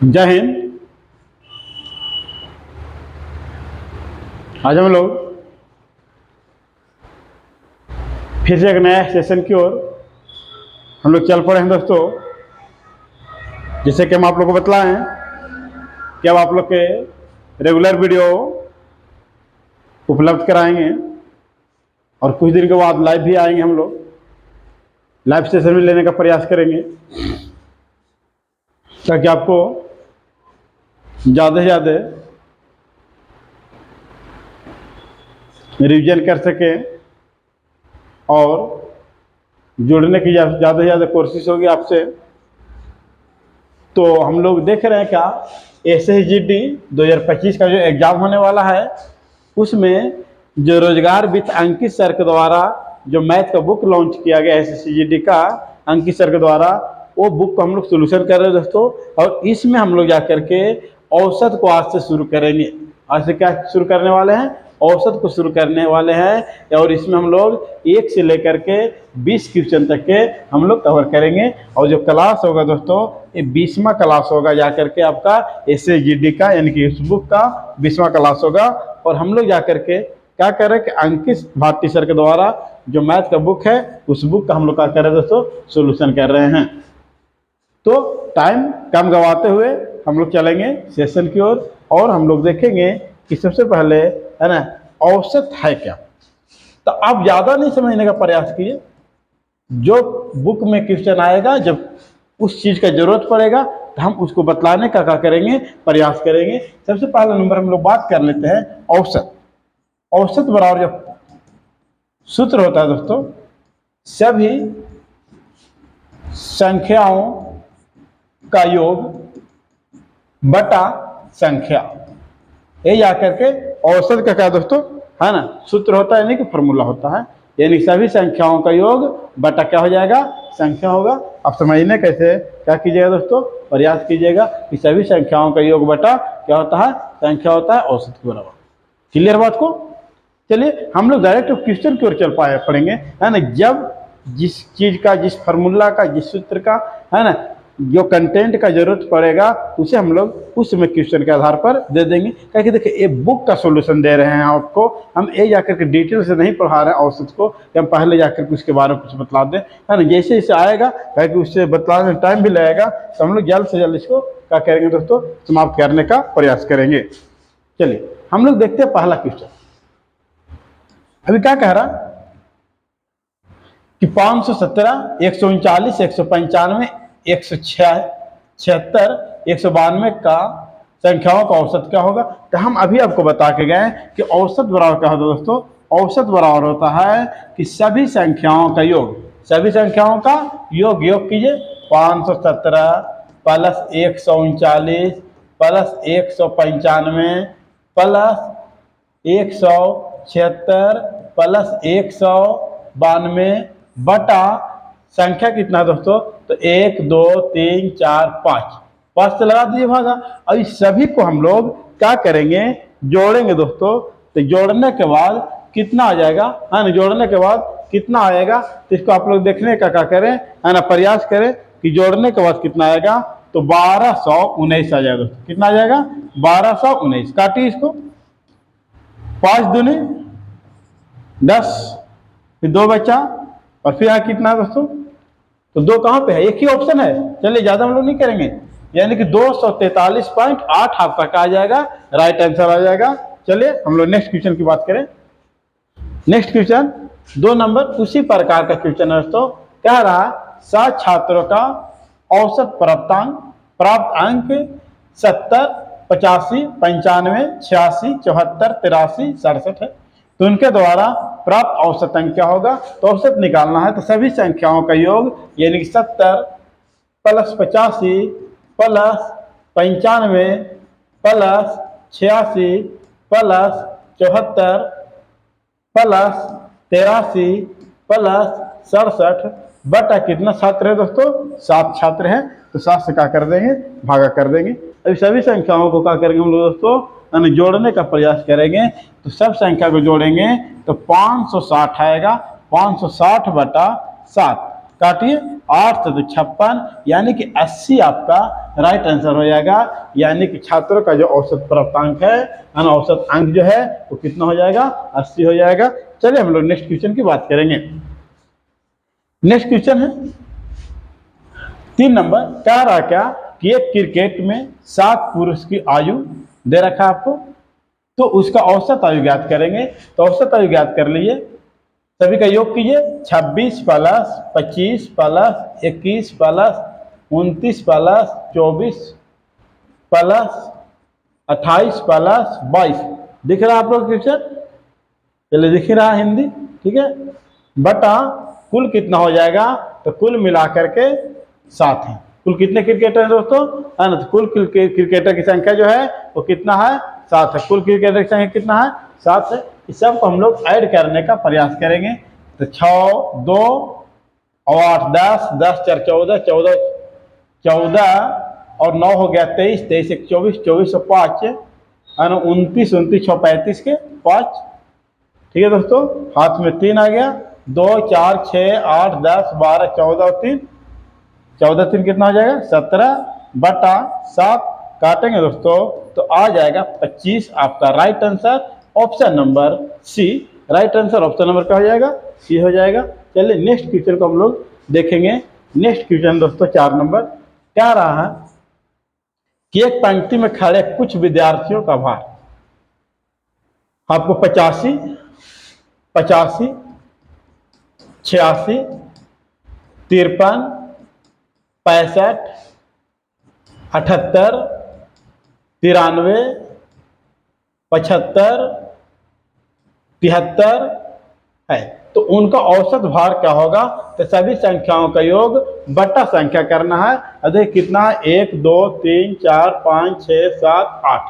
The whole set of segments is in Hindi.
जय हिंद। आज हम लोग फिर से एक नया सेशन की ओर हम लोग चल पड़े हैं दोस्तों। जैसे कि हम आप लोग को बतलाए हैं कि अब आप लोग के रेगुलर वीडियो उपलब्ध कराएंगे और कुछ दिन के बाद लाइव भी आएंगे। हम लोग लाइव सेशन में लेने का प्रयास करेंगे ताकि आपको ज़्यादा से ज़्यादा रिवीजन कर सकें और जुड़ने की ज़्यादा से ज़्यादा कोशिश होगी आपसे। तो हम लोग देख रहे हैं क्या SSGD 2025 का जो एग्ज़ाम होने वाला है उसमें जो रोजगार वित्त अंकित सर के द्वारा जो मैथ का बुक लॉन्च किया गया SSGD का अंकित सर के द्वारा, वो बुक को हम लोग सोल्यूशन कर रहे हैं दोस्तों। और इसमें हम लोग जा करके औसत को आज से शुरू करेंगे। आज से क्या शुरू करने वाले हैं? औसत को शुरू करने वाले हैं। और इसमें हम लोग 1 से लेकर के 20 क्वेश्चन तक के हम लोग कवर करेंगे। और जो क्लास होगा दोस्तों, ये 20वां क्लास होगा जा करके आपका SSGD का, यानी कि इस बुक का 20वां क्लास होगा। और हम लोग जा करके क्या करें कि अंकित भारती सर के द्वारा जो मैथ का बुक है उस बुक का हम लोग क्या कर रहे हैं दोस्तों, सोल्यूशन कर रहे हैं। तो टाइम कम गवाते हुए हम लोग चलेंगे सेशन की ओर और हम लोग देखेंगे कि सबसे पहले है ना औसत है क्या। तो आप ज़्यादा नहीं समझने का प्रयास कीजिए। जो बुक में क्वेश्चन आएगा, जब उस चीज़ का जरूरत पड़ेगा तो हम उसको बतलाने का क्या करेंगे, प्रयास करेंगे। सबसे पहला नंबर हम लोग बात कर लेते हैं औसत। औसत बराबर जो सूत्र होता है दोस्तों, सभी संख्याओं का योग बटा संख्या, ये जाकर के औसत का क्या दोस्तों है ना सूत्र होता है, यानी कि फॉर्मूला होता है। यानी सभी संख्याओं का योग बटा क्या हो जाएगा, संख्या होगा। अब समझने कैसे क्या कीजिएगा दोस्तों, प्रयास कीजिएगा कि सभी संख्याओं का योग बटा क्या होता है, संख्या होता है औसत के बराबर। क्लियर बात को? चलिए हम लोग डायरेक्ट क्वेश्चन की ओर चल पड़ेंगे, है ना। जब जिस चीज़ का, जिस फार्मूला का, जिस सूत्र का है ना जो कंटेंट का जरूरत पड़ेगा उसे हम लोग उस समय क्वेश्चन के आधार पर दे देंगे। क्योंकि देखिए ये बुक का सॉल्यूशन दे रहे हैं आपको, हम ये जाकर के डिटेल से नहीं पढ़ा रहे हैं औसत को, कि हम पहले जाकर के उसके बारे में कुछ बतला दें, है ना। जैसे जैसे आएगा क्योंकि उससे बतलाने में टाइम भी लगेगा, तो हम लोग जल्द से जल्द इसको क्या करेंगे दोस्तों, समाप्त करने का प्रयास करेंगे। चलिए हम लोग देखते हैं पहला क्वेश्चन। अभी क्या कह रहा कि 517, 139, 195, 176, 192 का संख्याओं का औसत क्या होगा। तो हम अभी आपको बता के गए कि औसत बराबर क्या होता है दोस्तों, औसत बराबर होता है कि सभी संख्याओं का योग, सभी संख्याओं का योग कीजिए। 517 प्लस 139 प्लस 195 प्लस 176 प्लस 192 बटा संख्या कितना दोस्तों, तो 1 2 3 4 5 से लगा दीजिए भागा। और इस सभी को हम लोग क्या करेंगे, जोड़ेंगे दोस्तों। तो जोड़ने के बाद कितना आ जाएगा, है ना, जोड़ने के बाद कितना आएगा, तो इसको आप लोग देखने का क्या करें, है ना, प्रयास करें कि जोड़ने के बाद कितना आएगा। तो 1219 आ जाएगा दोस्तों। कितना आ जाएगा, 1219। काटिए इसको, 5 दूनी 10, फिर 2 बचा और फिर यहाँ कितना दोस्तों, तो 2 कहाँ पे है, एक ही ऑप्शन है। चलिए ज़्यादा हम लोग नहीं करेंगे, यानी कि 243.8 आपका क्या आ जाएगा, राइट आंसर आ जाएगा। चलिए हम लोग नेक्स्ट क्वेश्चन की बात करें। नेक्स्ट क्वेश्चन 2 नंबर उसी प्रकार का क्वेश्चन है दोस्तों। कह रहा 7 छात्रों का औसत प्राप्त अंक 70, 85, 95, 86, 74, 83, 67 है। तो उनके द्वारा प्राप्त औसत अंक क्या होगा। तो औसत निकालना है तो सभी संख्याओं का योग, यानी कि 70 plus 85 plus 95 plus 86 plus 74 plus 83 plus 67 बटा कितना छात्र है दोस्तों, 7 छात्र हैं। तो 7 से क्या कर देंगे, भागा कर देंगे। अभी सभी संख्याओं को क्या करेंगे हम लोग दोस्तों, यानी जोड़ने का प्रयास करेंगे। तो सब संख्या को जोड़ेंगे तो 560 आएगा। 560 बटा 7 काटिए, 8 से 56, यानी कि 80 आपका राइट आंसर हो जाएगा। यानी कि छात्रों का जो औसत प्राप्तांक है ना, औसत अंक जो है वो कितना हो जाएगा, 80 हो जाएगा। चलिए हम लोग नेक्स्ट क्वेश्चन की बात करेंगे। नेक्स्ट क्वेश्चन है 3 नंबर, कह रहा क्या कि एक क्रिकेट में 7 पुरुष की आयु दे रखा है आपको, तो उसका औसत आयु ज्ञात करेंगे। तो औसत आयु ज्ञात कर लीजिए, सभी का योग कीजिए। 26 plus 25 plus 21 plus 29 plus 24 plus 28 plus 22, दिख रहा है आप लोग क्वेश्चन? चलिए दिख रहा है हिंदी, ठीक है। बटा कुल कितना हो जाएगा, तो कुल मिलाकर के 7 है। कुल कितने क्रिकेटर हैं दोस्तों, है ना, तो कुल क्रिकेटर की संख्या जो है वो कितना है, 7 है। कुल क्रिकेटर की संख्या कितना है, 7 है। इस सब को हम लोग ऐड करने का प्रयास करेंगे। तो 6 2 और 8 10, 10 4 14, 14 14 और 9 हो गया 23, 23 1 24, 24 और 5 है ना 29, 29 6 35 के 5, ठीक है दोस्तों। हाथ में 3 आ गया, 2 4 6 8 10 12 14 और 3, 14 3 कितना हो जाएगा, 17 बटा 7, काटेंगे दोस्तों तो आ जाएगा 25। आपका right answer option number C, right answer option number क्या हो जाएगा, सी हो जाएगा। चलिए नेक्स्ट क्वेश्चन को हम लोग देखेंगे। नेक्स्ट क्वेश्चन दोस्तों 4 नंबर, क्या रहा है कि एक पंक्ति में खड़े कुछ विद्यार्थियों का भार आपको 85 85 86 53 65 78 93 75 73 है। तो उनका औसत भार क्या होगा, तो सभी संख्याओं का योग बटा संख्या करना है। अरे कितना है, 1 2 3 4 5 6 7 8,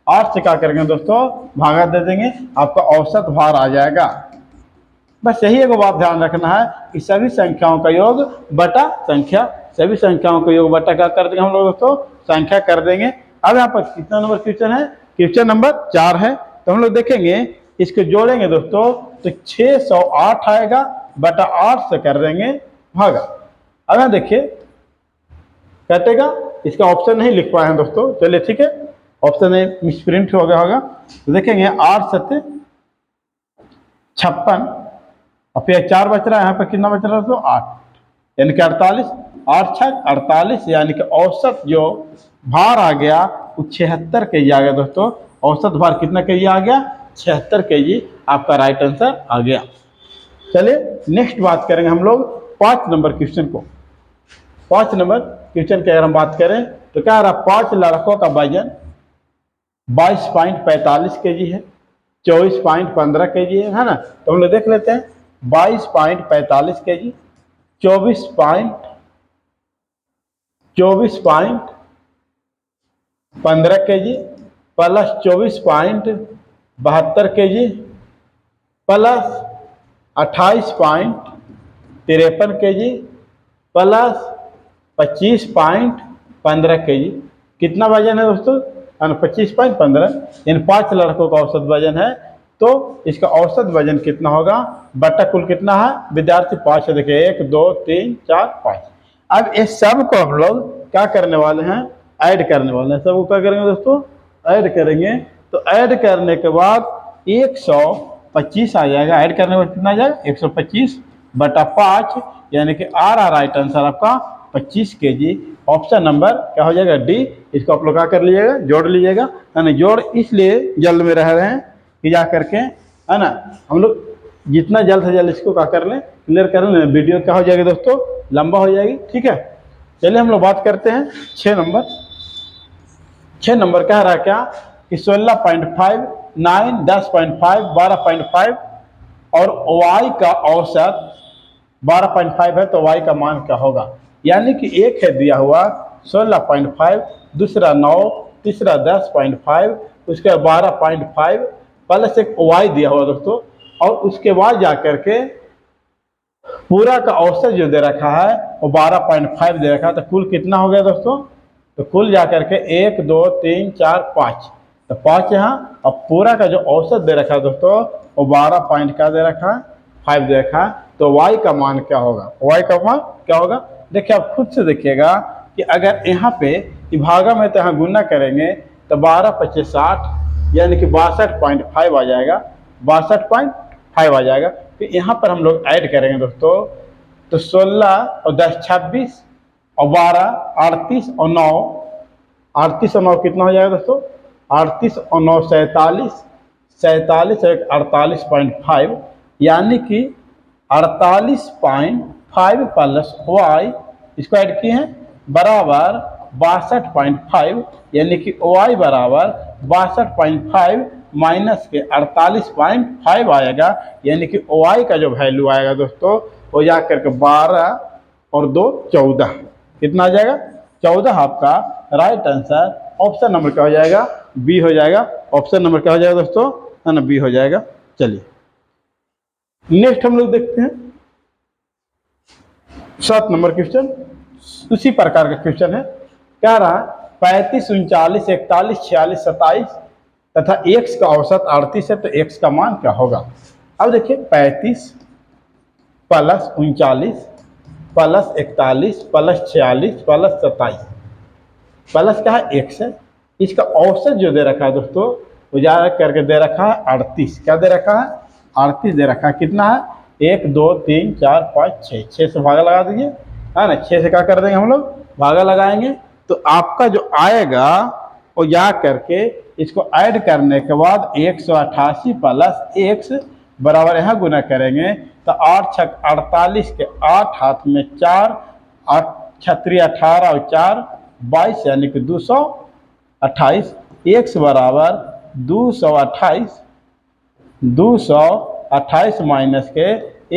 8 से क्या करेंगे दोस्तों, भागा दे देंगे, आपका औसत भार आ जाएगा। बस यही एक बात ध्यान रखना है कि सभी संख्याओं का योग बटा संख्या, सभी संख्याओं का योग बटा क्या कर देंगे हम लोग दोस्तों, संख्या कर देंगे। अब यहाँ पर कितना नंबर क्वेश्चन है, क्वेश्चन नंबर 4 है। तो हम लोग देखेंगे, इसको जोड़ेंगे दोस्तों तो 608 आएगा, बटा 8 से कर देंगे भागा। अब यहाँ देखिए कटेगा, इसका ऑप्शन नहीं लिख पाए हैं दोस्तों, चलिए ठीक है, ऑप्शन मिसप्रिंट हो गया होगा। तो देखेंगे 8 7 56 और फिर 4 बच रहा है, यहाँ पर कितना बच रहा है दोस्तों, 8, यानी कि 48, 8 6 48, यानी कि औसत जो भार आ गया वो 76 kg आ गया दोस्तों। औसत भार कितना kg आ गया, 76 kg, आपका राइट आंसर आ गया। चलिए नेक्स्ट बात करेंगे हम लोग 5 नंबर क्वेश्चन को। 5 नंबर क्वेश्चन की अगर हम बात करें तो क्या रहा, 5 लड़कों का वजन 22.45 kg है, 24.15 kg है ना। तो हम लोग देख लेते हैं 22.45 kg, 24.15 kg plus 24.72 kg plus 28.53 kg plus 25.15 kg, कितना वजन है दोस्तों, 25.15, इन 5 लड़कों का औसत वजन है। तो इसका औसत वजन कितना होगा, बटा कुल कितना है, विद्यार्थी 5 है, देखिए 1 2 3 4 5। अब इस सब को हम लोग क्या करने वाले हैं, ऐड करने वाले हैं। सबको क्या करेंगे दोस्तों, ऐड करेंगे। तो ऐड करने के बाद 125 आ जाएगा, ऐड करने के बाद कितना आ जाएगा, 125 बटा 5, यानी कि आ रहा राइट आंसर आपका 25 kg। ऑप्शन नंबर क्या हो जाएगा, डी। इसको आप लोग क्या कर लीजिएगा, जोड़ लीजिएगा, है ना। जोड़ इसलिए जल्द में रह रहे हैं कि जा करके, है ना, हम लोग जितना जल्द से जल्द इसको क्या कर लें, क्लियर कर लें, वीडियो क्या हो जाएगी दोस्तों, लंबा हो जाएगी, ठीक है। चलिए हम लोग बात करते हैं 6 नंबर। 6 नंबर कह रहा है क्या कि 16.5 9 10.5 12.5 और y का औसत 12.5 है, तो y का मान क्या होगा। यानी कि एक है दिया हुआ 16.5, दूसरा 9, तीसरा 10.5, उसके 12.5 प्लस एक y दिया हुआ दोस्तों, और उसके बाद जा करके पूरा का औसत जो दे रखा है वो 12.5 दे रखा है। तो कुल कितना हो गया दोस्तों, तो कुल जा करके 1 2 3 4 5, तो 5 यहाँ, अब पूरा का जो औसत दे रखा है दोस्तों वो 12 पॉइंट का दे रखा है, 5 दे रखा है। तो y का मान क्या होगा, y का मान क्या होगा, देखिए आप खुद से देखिएगा कि अगर यहाँ पे भागा में तो यहाँ गुना करेंगे तो 12×5 = 60 यानी कि 62.5 आ जाएगा, 62.5 आ जाएगा। तो यहाँ पर हम लोग ऐड करेंगे दोस्तों, तो 16 और 10 26 और 12 38 और 9, 38 और 9 कितना हो जाएगा दोस्तों, 38 और 9 47, 47 और 48.5 यानी कि 48.5 प्लस वाई इसको ऐड किए हैं बराबर 62.5 यानी कि वाई बराबर 62.5 माइनस के 48.5 आएगा, यानी कि वाई का जो वैल्यू आएगा दोस्तों वो जा करके 12 और 2 14 कितना आ जाएगा 14। आपका राइट आंसर ऑप्शन नंबर क्या हो जाएगा, बी हो जाएगा। ऑप्शन नंबर क्या हो जाएगा दोस्तों, है ना, बी हो जाएगा। चलिए नेक्स्ट हम लोग देखते हैं 7 नंबर क्वेश्चन। उसी प्रकार का क्वेश्चन है, क्या रहा 35 39 41 46 27 तथा x का औसत 38 है, तो x का मान क्या होगा। अब देखिए 35 plus 39 plus 41 plus 46 plus 27 plus क्या है x है, इसका औसत जो दे रखा है दोस्तों वो जा करके दे रखा है 38। क्या दे रखा है, 38 दे रखा है। कितना है, 1 2 3 4 5 6, 6 से भागा लगा दीजिए, है ना। 6 से क्या कर देंगे हम लोग, भागा लगाएंगे, तो आपका जो आएगा वो जा करके इसको ऐड करने के बाद 188 प्लस x बराबर यहाँ गुना करेंगे तो 8 छक 48 के 8 हाथ में 4, 8 छत्री 18 और 4 22 यानी कि 228, x बराबर 228, 228 माइनस के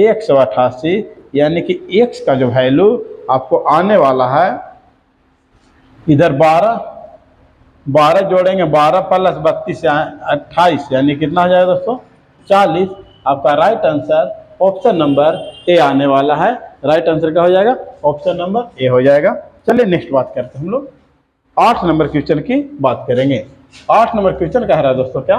188 यानी कि x का जो वैल्यू आपको आने वाला है, इधर 12 जोड़ेंगे, 12 प्लस 32 28 यानी कितना हो जाएगा दोस्तों 40। आपका right answer option number A आने वाला है। राइट आंसर क्या हो जाएगा, ऑप्शन नंबर ए हो जाएगा। चलिए नेक्स्ट बात करते हैं हम लोग 8 नंबर क्वेश्चन की बात करेंगे। 8 नंबर क्वेश्चन कह रहा है दोस्तों, क्या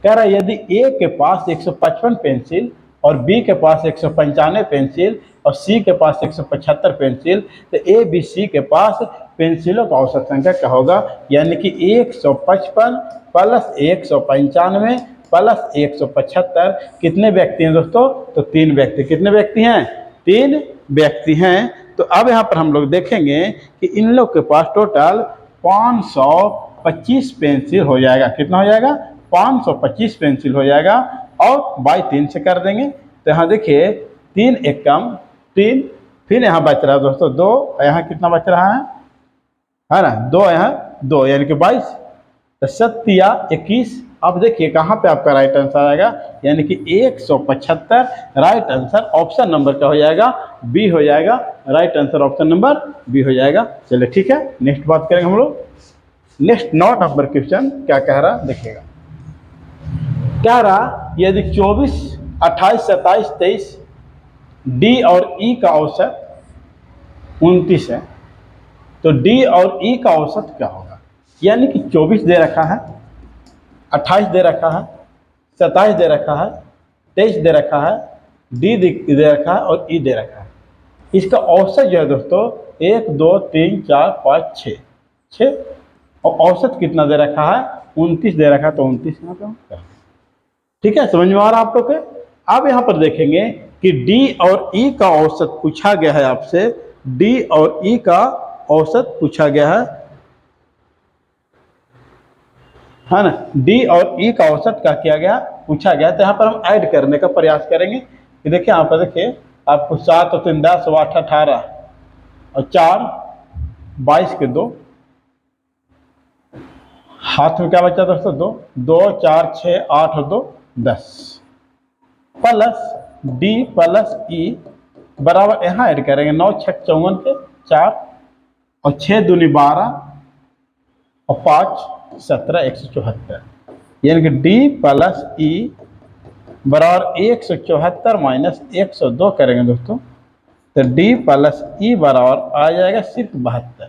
कह रहा है, यदि ए के पास 155 पेंसिल और बी के पास 195 पेंसिल और सी के पास 175 पेंसिल, तो ए बी सी के पास पेंसिलों का औसत संख्या क्या होगा। यानी कि 155 प्लस 195 प्लस 175 कितने व्यक्ति हैं दोस्तों, तो 3 व्यक्ति। कितने व्यक्ति हैं, 3 व्यक्ति हैं। तो अब यहाँ पर हम लोग देखेंगे कि इन लोग के पास टोटल 525 पेंसिल हो जाएगा। कितना हो जाएगा, 525 पेंसिल हो जाएगा और बाई 3 से कर देंगे। तो यहाँ देखिए 3 एक कम 3, फिर यहाँ बच रहा है दोस्तों 2, यहाँ कितना बच रहा है ना 2, यहाँ 2 यानी कि 22, तो 7 21। अब देखिए कहाँ पे आपका राइट आंसर आएगा, यानी कि 175 राइट आंसर ऑप्शन नंबर क्या हो जाएगा, बी हो जाएगा। Right answer option number B हो जाएगा। चलिए ठीक है, नेक्स्ट बात करेंगे हम लोग। नेक्स्ट 9 नंबर क्वेश्चन क्या कह रहा देखिएगा, क्या रहा, यदि 24 28 27 23 डी और ई का औसत 29 है, तो डी और ई का औसत क्या होगा। यानी कि 24 दे रखा है, 28 दे रखा है, 27 दे रखा है, 23 दे रखा है, डी दे रखा है और ई दे रखा है। इसका औसत जो है दोस्तों 1 2 3 4 5 6 और औसत कितना दे रखा है, 29 दे रखा है, तो 29 यहाँ पे। ठीक है, समझ में आ रहा है आप लोग के। अब यहाँ पर देखेंगे कि डी और ई का औसत पूछा गया है आपसे, डी और ई का औसत पूछा गया है ना। डी और ई का औसत क्या किया गया, पूछा गया। तो यहाँ पर हम ऐड करने का प्रयास करेंगे कि देखिए यहाँ पर देखिए आपको 7 और 3 10 8 18 और 4 22 के 2 हाथ में क्या बचा दोस्तों 2 2 4 6 8 और 2 10 प्लस डी प्लस ई बराबर यहाँ ऐड करेंगे 9 6 54 के 4 और 6 दूनी 12 और 5 17 174 यानी कि डी प्लस ई बराबर 174 माइनस 102 करेंगे दोस्तों, तो डी प्लस ई बराबर आ जाएगा सिर्फ 72।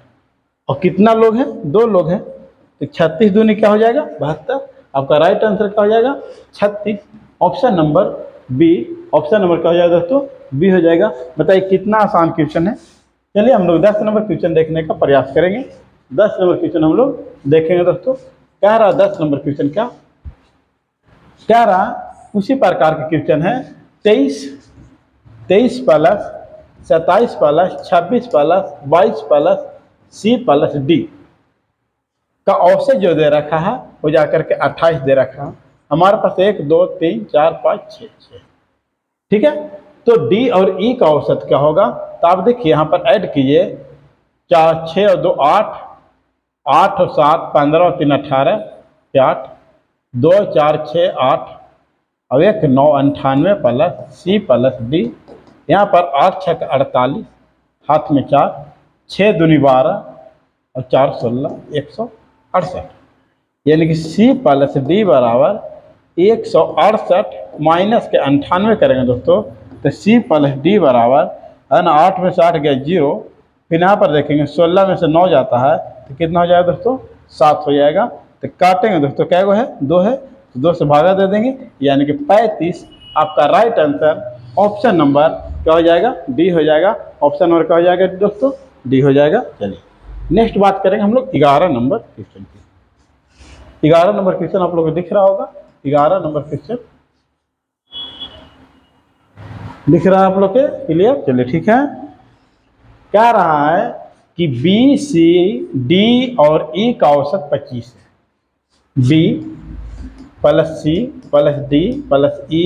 और कितना लोग हैं, 2 लोग हैं, तो 36 दूनी क्या हो जाएगा 72। आपका राइट आंसर क्या हो जाएगा 36। Option number B, option number क्या हो जाएगा दोस्तों, बी हो जाएगा। बताइए कितना आसान क्वेश्चन है। चलिए हम लोग 10 नंबर क्वेश्चन देखने का प्रयास करेंगे। 10 नंबर क्वेश्चन हम लोग देखेंगे दोस्तों। क्या रहा 10 नंबर क्वेश्चन, क्या रहा उसी प्रकार का क्वेश्चन है। 23 plus 27 plus 26 plus 22 plus C plus D का औसत जो दे रखा है वो जाकर के 28 दे रखा है। हमारे पास 1 2 3 4 5 6, ठीक है। तो डी और ई का औसत क्या होगा, तो आप देखिए यहाँ पर ऐड कीजिए। 4 6 और 2 8, 8 और 7 15 और 3 18, 8 2 4 6 8 और 1 9 98 प्लस सी प्लस डी। यहाँ पर 8 6 48, हाथ में 4, 6 दूनी 12 और 4 16 168, यानी कि सी प्लस डी बराबर 168 माइनस के 98 करेंगे दोस्तों, तो सी प्लस डी बराबर है ना 8 में से 8 गया 0, फिर यहाँ पर देखेंगे 16 में से 9 जाता है तो कितना हो जाएगा दोस्तों 7 हो जाएगा। तो काटेंगे दोस्तों, क्या गो है 2 है, तो 2 से भागा दे देंगे, यानी कि 35। आपका राइट आंसर ऑप्शन नंबर क्या हो जाएगा, डी हो जाएगा। ऑप्शन नंबर क्या हो जाएगा दोस्तों, डी हो जाएगा। चलिए नेक्स्ट बात करेंगे हम लोग 11 नंबर क्वेश्चन की। 11 नंबर क्वेश्चन आप लोग को दिख रहा होगा। 11 नंबर क्वेश्चन दिख रहा है आप लोग के, क्लियर। चलिए ठीक है। क्या रहा है कि बी सी डी और ई का औसत 25 है। B plus C plus D plus E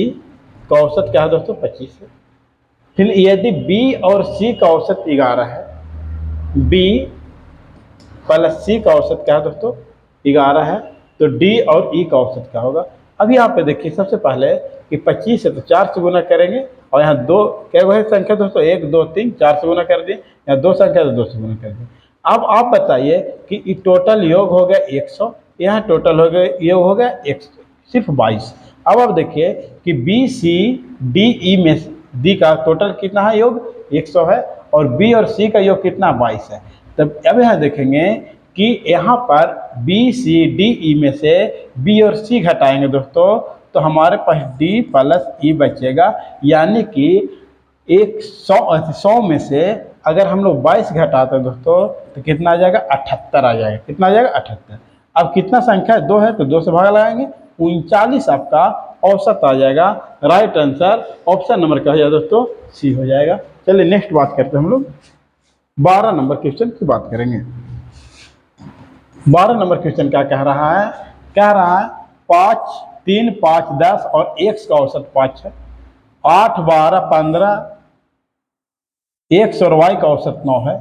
का औसत क्या है दोस्तों 25 है। फिर यदि बी और सी का औसत 11 है, बी प्लस सी का औसत क्या है दोस्तों 11 है, तो डी और ई का औसत क्या होगा। अब यहाँ पे देखिए सबसे पहले कि 25 है तो 4 से गुना करेंगे, और यहाँ 2 क्या है संख्या दोस्तों 1 2 3, 4 से गुना कर दिए। यहाँ 2 संख्या तो 2 से गुना कर दिए। अब आप बताइए कि टोटल योग हो गया 100, यहाँ टोटल हो गया योग हो गया 100, सिर्फ 22। अब आप देखिए कि बी सी डी ई में डी का टोटल कितना है योग 100 है, और बी और सी का योग कितना 22 है। तब अब यहाँ देखेंगे कि यहाँ पर बी सी डी ई में से बी और सी घटाएंगे दोस्तों, तो हमारे पास डी प्लस ई बचेगा, यानी कि 100 में से अगर हम लोग 22 घटाते हैं दोस्तों तो कितना आ जाएगा 78 आ जाएगा। कितना आ जाएगा 78। अब कितना संख्या 2 है तो 2 से भागा लगाएंगे, 39 आपका औसत आ जाएगा। राइट आंसर ऑप्शन नंबर क्या हो जाएगा दोस्तों, सी हो जाएगा। चलिए नेक्स्ट बात करते हैं हम लोग 12 नंबर क्वेश्चन की बात करेंगे। 12 नंबर क्वेश्चन क्या कह रहा है, 5 3 5 10 और x का औसत 5 है। 8 12 15, x और y का औसत 9 है,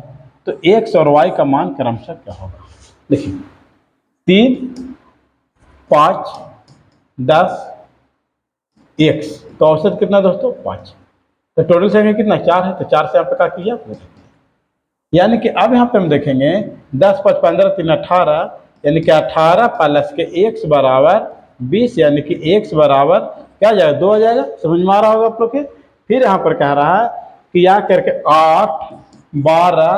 तो x और y का मान क्रमशः क्या होगा। देखिए 3 5 10 x का औसत कितना दोस्तों 5, तो टोटल संख्या कितना 4 है, तो 4 से आप क्या कीजिए, यानी कि अब यहाँ पे हम देखेंगे 10 5 15 3 18, यानी कि 18 प्लस के x बराबर 20, यानी कि x बराबर क्या जाएगा 2 आ जाएगा। समझ में आ रहा होगा आप लोग के। फिर यहाँ पर कह रहा है कि या करके 8 12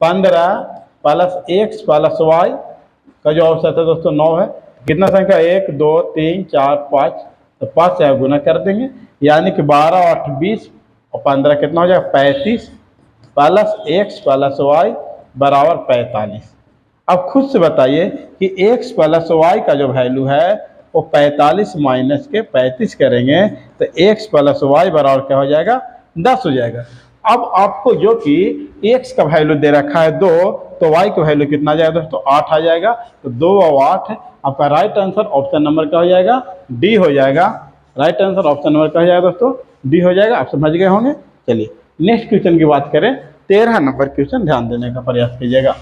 15 प्लस x प्लस y का जो औसत है दोस्तों 9 है। कितना संख्या 1 2 3 4 5, तो 5 से गुना कर देंगे, यानी कि 12 8 20 और 15 कितना हो जाएगा 35 प्लस x प्लस y बराबर 45। अब खुद से बताइए कि x प्लस y का जो वैल्यू है वो 45 माइनस के 35 करेंगे तो x प्लस y बराबर क्या हो जाएगा 10 हो जाएगा। अब आपको जो कि x का वैल्यू दे रखा है 2, तो y का वैल्यू कितना आ जाएगा दोस्तों 8 आ जाएगा। तो 2 और 8 आपका राइट आंसर ऑप्शन नंबर क्या हो जाएगा, डी हो जाएगा। राइट आंसर ऑप्शन नंबर क्या हो जाएगा दोस्तों, डी हो जाएगा। आप समझ गए होंगे। चलिए नेक्स्ट क्वेश्चन की बात करें, 13 नंबर क्वेश्चन ध्यान देने का प्रयास कीजिएगा।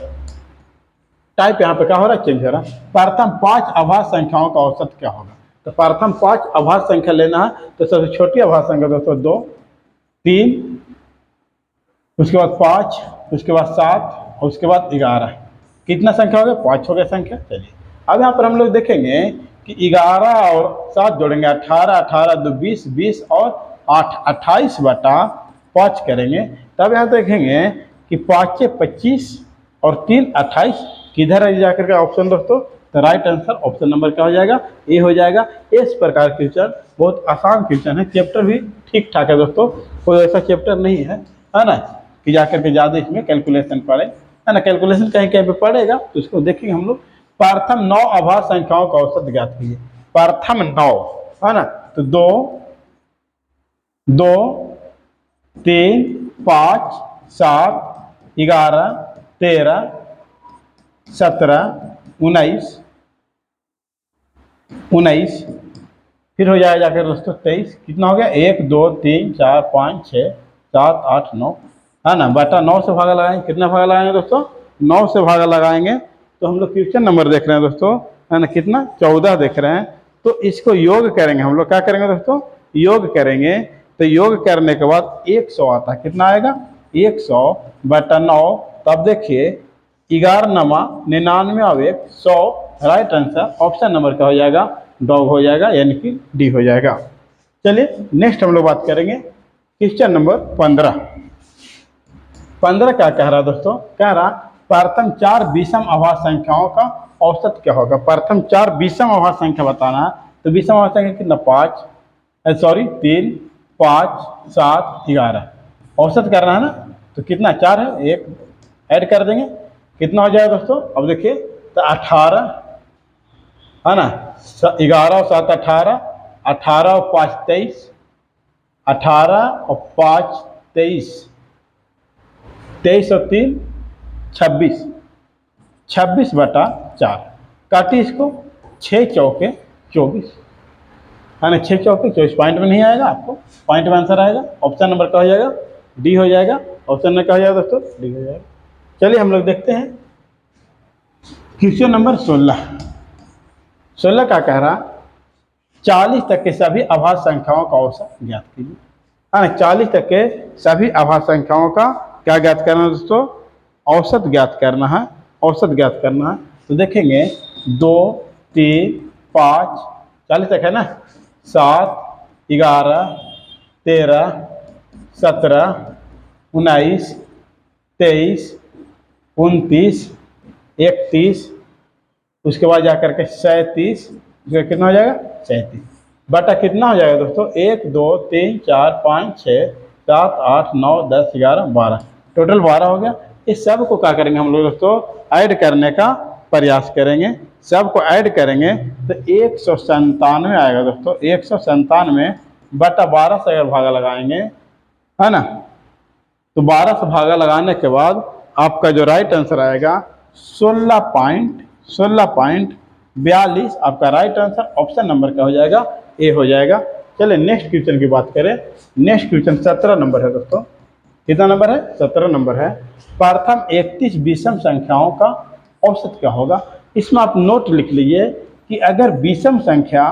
टाइप यहाँ पे क्या हो रहा है, चेंज हो रहा है। प्रथम 5 अभाज्य संख्याओं का औसत क्या होगा। तो प्रथम 5 अभाज्य संख्या लेना है, तो सबसे छोटी अभाज्य संख्या दोस्तों 2 3, उसके बाद 5, उसके बाद 7 और उसके बाद 11। कितना संख्या हो गया 5 हो गया संख्या। चलिए अब यहाँ पर हम लोग देखेंगे कि 11 और 7 जोड़ेंगे 18, 18 2 20, 20 और 8 28 बटा 5 करेंगे। तब यहाँ देखेंगे कि 5 25 और 3 28, किधर है जाकर के ऑप्शन दोस्तों, तो राइट आंसर ऑप्शन नंबर क्या हो जाएगा, ए हो जाएगा। इस प्रकार क्वेश्चन बहुत आसान क्वेश्चन है, चैप्टर भी ठीक ठाक है दोस्तों, कोई ऐसा चैप्टर नहीं है ना। कि जाकर के ज़्यादा इसमें कैलकुलेशन पड़े, है ना। कैलकुलेशन कहीं कहीं पे पड़ेगा तो इसको देखेंगे हम लोग। प्रथम 9 अभाज्य संख्याओं का औसत ज्ञात कीजिए। प्रथम 9, है ना। तो 2, 2, 3, 5, 7, 11, 13, 17, 19, 19, फिर हो जाएगा जाकर दोस्तों 23। कितना हो गया? 1, 2, 3, 4, 5, 6, 7, 8, 9, है ना। बटा 9 से भागा लगाएंगे। कितना भागा लगाएंगे दोस्तों? 9 से भागा लगाएंगे तो हम लोग क्वेश्चन नंबर देख रहे हैं दोस्तों, है ना, कितना? 14 देख रहे हैं। तो इसको योग करेंगे हम लोग। क्या करेंगे दोस्तों? योग करेंगे। तो योग करने के बाद 100 आता है। कितना आएगा? 100 बटा 9। तब देखिए 11 नमा 99 और 1 100, राइट आंसर ऑप्शन नंबर क्या हो जाएगा? डॉग हो जाएगा, यानी कि डी हो जाएगा। चलिए नेक्स्ट हम लोग बात करेंगे क्वेश्चन नंबर 15। 15 क्या कह रहा है दोस्तों? कह रहा प्रथम 4 विषम अभाज्य संख्याओं का औसत क्या होगा। प्रथम 4 विषम अभाज्य संख्या बताना है। तो विषम अभाज्य संख्या कितना? 3, 5, 7, 11 औसत करना है ना। तो कितना? 4 है, 1 ऐड कर देंगे। कितना हो जाएगा दोस्तों? अब देखिए तो 18, है ना। 11 और 7 18, 18 और 5 23, 18 और 5 23, 23 और 3 26, 26 बटा 4। काटिए इसको। 6 चौके 24, है ना। 6 चौके 24 पॉइंट में नहीं आएगा, आपको पॉइंट में आंसर आएगा। ऑप्शन नंबर क्या हो जाएगा? डी हो जाएगा। ऑप्शन नंबर क्या हो जाएगा दोस्तों? डी हो जाएगा। चलिए हम लोग देखते हैं क्वेश्चन नंबर 16। 16 का कह रहा 40 तक के सभी अभाज्य संख्याओं का औसत ज्ञात कीजिए, है ना। 40 तक के सभी अभाज्य संख्याओं का क्या ज्ञात करना है दोस्तों? औसत ज्ञात करना है। औसत ज्ञात करना है। तो देखेंगे 2, 3, 5, 40 तक है ना। 7, 11, 13, 17, 19, 23, 29, 31, उसके बाद जाकर के 37, जो कितना हो जाएगा? 37 बटा कितना हो जाएगा दोस्तों? 1, 2, 3, 4, 5, 6, 7, 8, 9, 10, 11, 12, टोटल 12 हो गया। इस सब को क्या करेंगे हम लोग दोस्तों? ऐड करने का प्रयास करेंगे। सब को ऐड करेंगे तो 197 आएगा दोस्तों। 197 बटा 12 से अगर भागा लगाएंगे, है ना, तो 12 से भागा लगाने के बाद आपका जो राइट आंसर आएगा 16.42 आपका राइट आंसर ऑप्शन नंबर क्या हो जाएगा? ए हो जाएगा। चलिए नेक्स्ट क्वेश्चन की बात करें। नेक्स्ट क्वेश्चन 17 नंबर है दोस्तों। कितना नंबर है? 17 नंबर है। प्रथम 31 विषम संख्याओं का औसत क्या होगा। इसमें आप नोट लिख लीजिए कि अगर विषम संख्या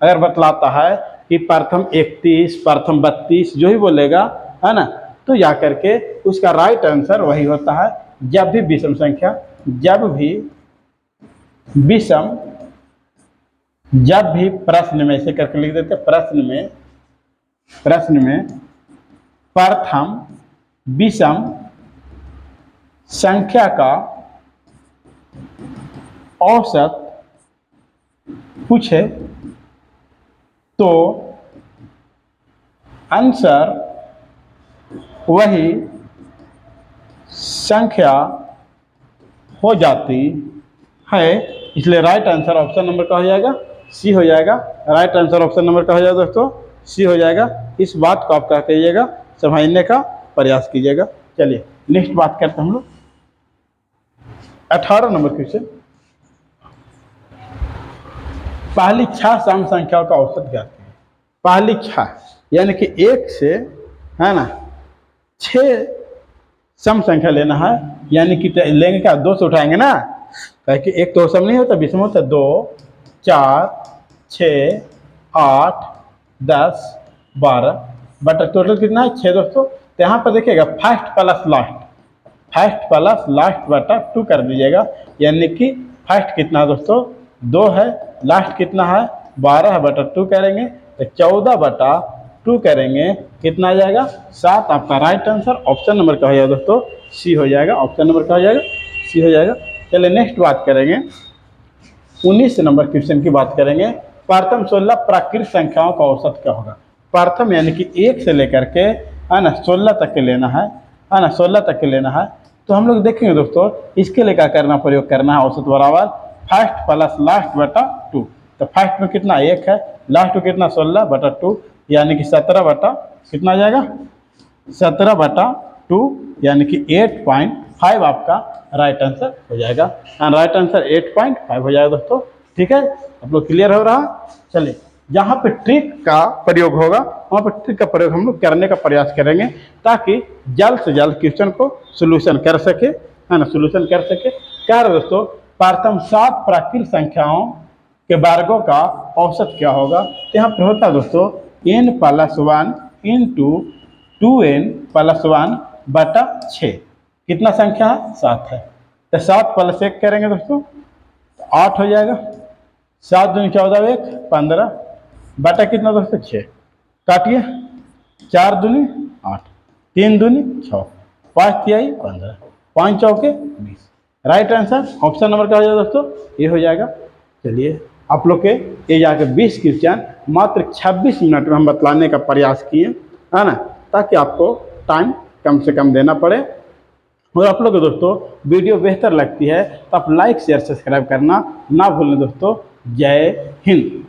अगर बतलाता है कि प्रथम 31, प्रथम 32 जो ही बोलेगा, है ना, तो जा करके उसका राइट आंसर वही होता है। जब भी विषम संख्या, जब भी प्रश्न में से करके लिख देते, प्रश्न में प्रथम विषम संख्या का औसत पूछे तो आंसर वही संख्या हो जाती है। इसलिए राइट आंसर ऑप्शन नंबर का हो जाएगा? सी हो जाएगा। राइट आंसर ऑप्शन नंबर का हो जाएगा दोस्तों? सी हो जाएगा। इस बात को आप क्या करिएगा? समझने का प्रयास कीजिएगा। चलिए नेक्स्ट बात करते हैं हम लोग 18 नंबर क्वेश्चन। पहली 6 सम संख्याओं का औसत ज्ञात कीजिए। पहली 6 यानी कि 1 से, है ना, 6 सम संख्या लेना है। यानी कि लेंगे क्या? 2 से उठाएंगे ना, कि एक तो सम नहीं होता, विषम होता। 2, 4, 6, 8, 10, 12 बटा टोटल कितना है? 6 दोस्तों। तो यहाँ पर देखिएगा फर्स्ट प्लस लास्ट बटा 2 कर दीजिएगा। यानी कि फर्स्ट कितना है दोस्तों? 2 है। लास्ट कितना है? 12 बटा 2 करेंगे तो 14 बटा 2 करेंगे, कितना आ जाएगा? 7। आपका राइट आंसर ऑप्शन नंबर क्या हो जाएगा दोस्तों? सी हो जाएगा। ऑप्शन नंबर क्या हो जाएगा? सी हो जाएगा। चलिए नेक्स्ट बात करेंगे 19 नंबर क्वेश्चन की बात करेंगे। प्रथम 16 प्राकृत संख्याओं का औसत क्या होगा। प्रथम यानी कि 1 से लेकर के, है ना, 16 तक के लेना है। है ना, 16 तक के लेना है। तो हम लोग देखेंगे दोस्तों इसके लिए क्या करना, प्रयोग करना है औसत बराबर फर्स्ट प्लस लास्ट बटा 2। तो फर्स्ट में कितना 1 है, लास्ट में कितना 16 बटा 2, यानी कि 17 बटा कितना आ जाएगा 17 बटा 2, यानी कि 8.5 आपका राइट आंसर हो जाएगा। राइट आंसर 8.5 हो जाएगा दोस्तों। ठीक है, आप लोग क्लियर हो रहा। चलिए जहाँ पे ट्रिक का प्रयोग होगा वहाँ पे ट्रिक का प्रयोग हम लोग करने का प्रयास करेंगे, ताकि जल्द से जल्द क्वेश्चन को सोल्यूशन कर सके, है ना, सोल्यूशन कर सके। क्या है दोस्तों, प्रथम 7 प्राकृत संख्याओं के वर्गों का औसत क्या होगा। तो यहाँ पर होता है दोस्तों n+1 इंटू 2n+1 बटा 6। कितना संख्या है 7 है, तो 7 + 1 करेंगे दोस्तों 8 हो जाएगा। 7 दूनी 14 1 15 बटा कितना दोस्तों 6, काटिए 4 दूनी 8, 3 दूनी 6, 5 तिहाई 15, 5 चौके 20। राइट आंसर ऑप्शन नंबर क्या हो जाएगा दोस्तों, ये हो जाएगा। चलिए आप लोग के ये जाके 20 क्वेश्चन मात्र 26 मिनट में हम बतलाने का प्रयास किए, है ना, ताकि आपको टाइम कम से कम देना पड़े। और आप लोग को दोस्तों वीडियो बेहतर लगती है तो आप लाइक शेयर सब्सक्राइब करना ना भूलें दोस्तों। जय हिंद।